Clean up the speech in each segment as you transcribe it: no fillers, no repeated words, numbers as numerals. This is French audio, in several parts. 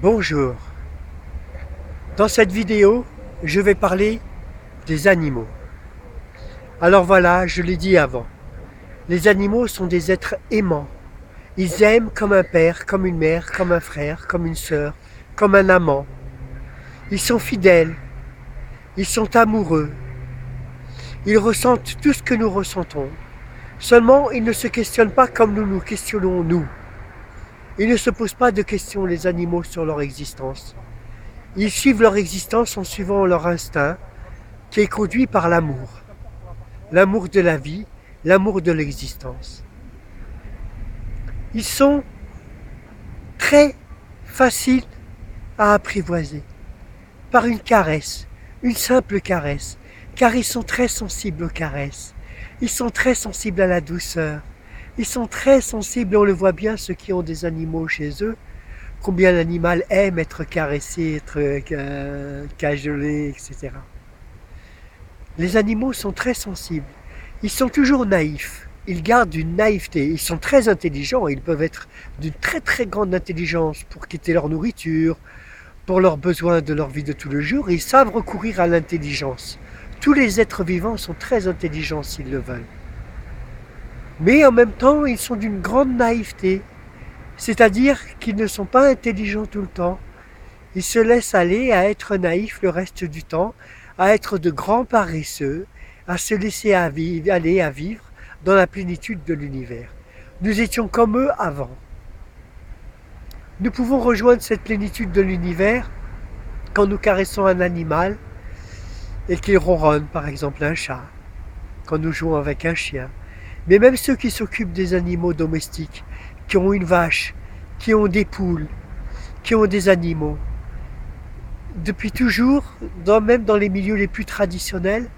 Bonjour, dans cette vidéo, je vais parler des animaux. Alors voilà, je l'ai dit avant, les animaux sont des êtres aimants. Ils aiment comme un père, comme une mère, comme un frère, comme une sœur, comme un amant. Ils sont fidèles, ils sont amoureux, ils ressentent tout ce que nous ressentons. Seulement, ils ne se questionnent pas comme nous nous questionnons nous. Ils ne se posent pas de questions, les animaux, sur leur existence. Ils suivent leur existence en suivant leur instinct, qui est conduit par l'amour. L'amour de la vie, l'amour de l'existence. Ils sont très faciles à apprivoiser par une caresse, une simple caresse, car ils sont très sensibles aux caresses. Ils sont très sensibles à la douceur. Ils sont très sensibles, on le voit bien, ceux qui ont des animaux chez eux, combien l'animal aime être caressé, être cajolé, etc. Les animaux sont très sensibles. Ils sont toujours naïfs. Ils gardent une naïveté. Ils sont très intelligents. Ils peuvent être d'une très très grande intelligence pour quitter leur nourriture, pour leurs besoins de leur vie de tous les jours. Ils savent recourir à l'intelligence. Tous les êtres vivants sont très intelligents s'ils le veulent. Mais en même temps, ils sont d'une grande naïveté. C'est-à-dire qu'ils ne sont pas intelligents tout le temps. Ils se laissent aller à être naïfs le reste du temps, à être de grands paresseux, à se laisser aller à vivre dans la plénitude de l'univers. Nous étions comme eux avant. Nous pouvons rejoindre cette plénitude de l'univers quand nous caressons un animal et qu'il ronronne, par exemple un chat, quand nous jouons avec un chien. Mais même ceux qui s'occupent des animaux domestiques, qui ont une vache, qui ont des poules, qui ont des animaux, depuis toujours, même dans les milieux les plus traditionnels,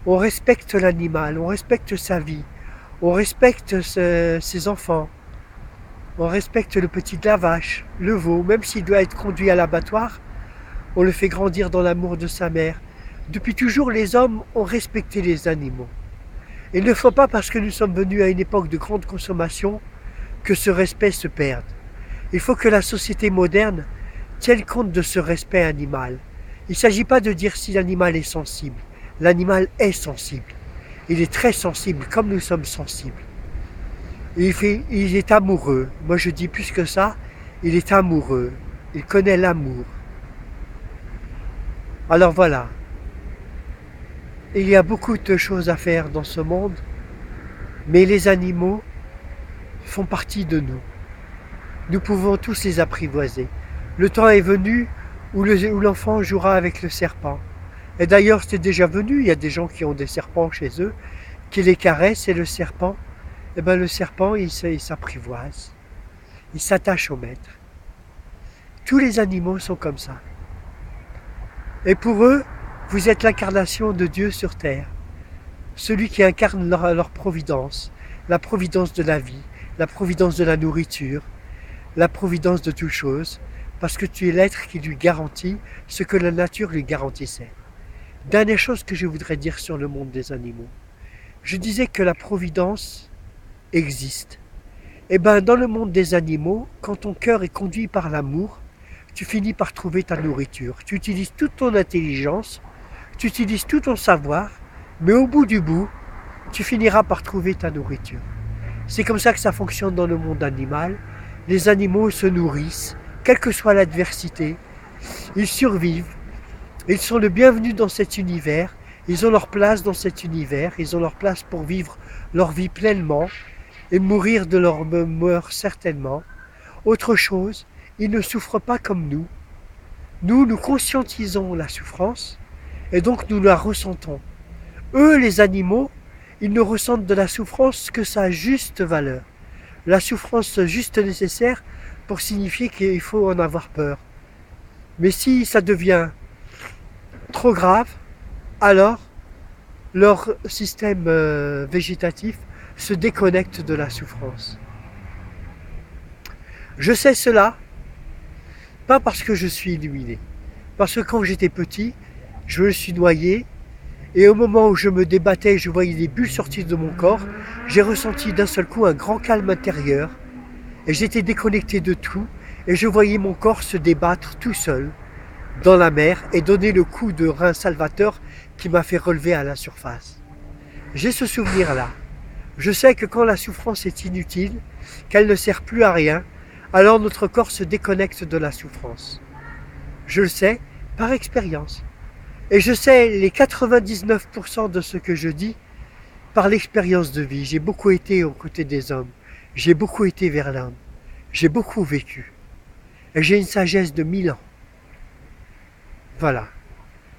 on respecte l'animal, on respecte sa vie, on respecte ses enfants, on respecte le petit de la vache, le veau, même s'il doit être conduit à l'abattoir, on le fait grandir dans l'amour de sa mère. Depuis toujours, les hommes ont respecté les animaux. Il ne faut pas, parce que nous sommes venus à une époque de grande consommation, que ce respect se perde. Il faut que la société moderne tienne compte de ce respect animal. Il ne s'agit pas de dire si l'animal est sensible. L'animal est sensible. Il est très sensible, comme nous sommes sensibles. Il est amoureux. Moi je dis plus que ça, il est amoureux. Il connaît l'amour. Alors voilà, il y a beaucoup de choses à faire dans ce monde, mais les animaux font partie de nous. Nous pouvons tous les apprivoiser. Le temps est venu où l'enfant jouera avec le serpent. Et d'ailleurs, c'est déjà venu, il y a des gens qui ont des serpents chez eux, qui les caressent, et le serpent, il s'apprivoise. Il s'attache au maître. Tous les animaux sont comme ça. Et pour eux, vous êtes l'incarnation de Dieu sur terre. Celui qui incarne leur providence, la providence de la vie, la providence de la nourriture, la providence de toutes choses, parce que tu es l'être qui lui garantit ce que la nature lui garantissait. Dernière chose que je voudrais dire sur le monde des animaux. Je disais que la providence existe. Et bien, dans le monde des animaux, quand ton cœur est conduit par l'amour, tu finis par trouver ta nourriture. Tu utilises toute ton intelligence, tu utilises tout ton savoir, mais au bout du bout, tu finiras par trouver ta nourriture. C'est comme ça que ça fonctionne dans le monde animal. Les animaux se nourrissent, quelle que soit l'adversité. Ils survivent. Ils sont le bienvenu dans cet univers. Ils ont leur place dans cet univers. Ils ont leur place pour vivre leur vie pleinement et mourir de leur mort certainement. Autre chose, ils ne souffrent pas comme nous. Nous conscientisons la souffrance et donc nous la ressentons. Eux, les animaux, ils ne ressentent de la souffrance que sa juste valeur. La souffrance juste nécessaire pour signifier qu'il faut en avoir peur. Mais si ça devient trop grave, alors leur système végétatif se déconnecte de la souffrance. Je sais cela, pas parce que je suis illuminé, parce que quand j'étais petit, je me suis noyé, et au moment où je me débattais, je voyais des bulles sortir de mon corps, j'ai ressenti d'un seul coup un grand calme intérieur, et j'étais déconnecté de tout, et je voyais mon corps se débattre tout seul dans la mer et donner le coup de rein salvateur qui m'a fait relever à la surface. J'ai ce souvenir-là. Je sais que quand la souffrance est inutile, qu'elle ne sert plus à rien, alors notre corps se déconnecte de la souffrance. Je le sais par expérience. Et je sais les 99% de ce que je dis par l'expérience de vie. J'ai beaucoup été aux côtés des hommes. J'ai beaucoup été vers l'homme. J'ai beaucoup vécu. Et j'ai une sagesse de 1000 ans. Voilà.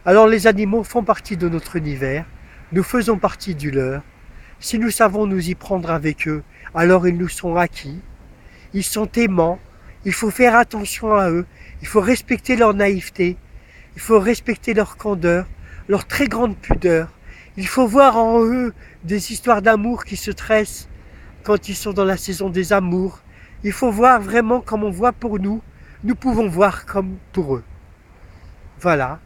Alors les animaux font partie de notre univers. Nous faisons partie du leur. Si nous savons nous y prendre avec eux, alors ils nous sont acquis. Ils sont aimants. Il faut faire attention à eux. Il faut respecter leur naïveté. Il faut respecter leur candeur, leur très grande pudeur. Il faut voir en eux des histoires d'amour qui se tressent quand ils sont dans la saison des amours. Il faut voir vraiment comme on voit pour nous, nous pouvons voir comme pour eux. Voilà,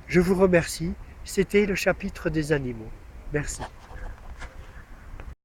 je vous remercie. C'était le chapitre des animaux. Merci.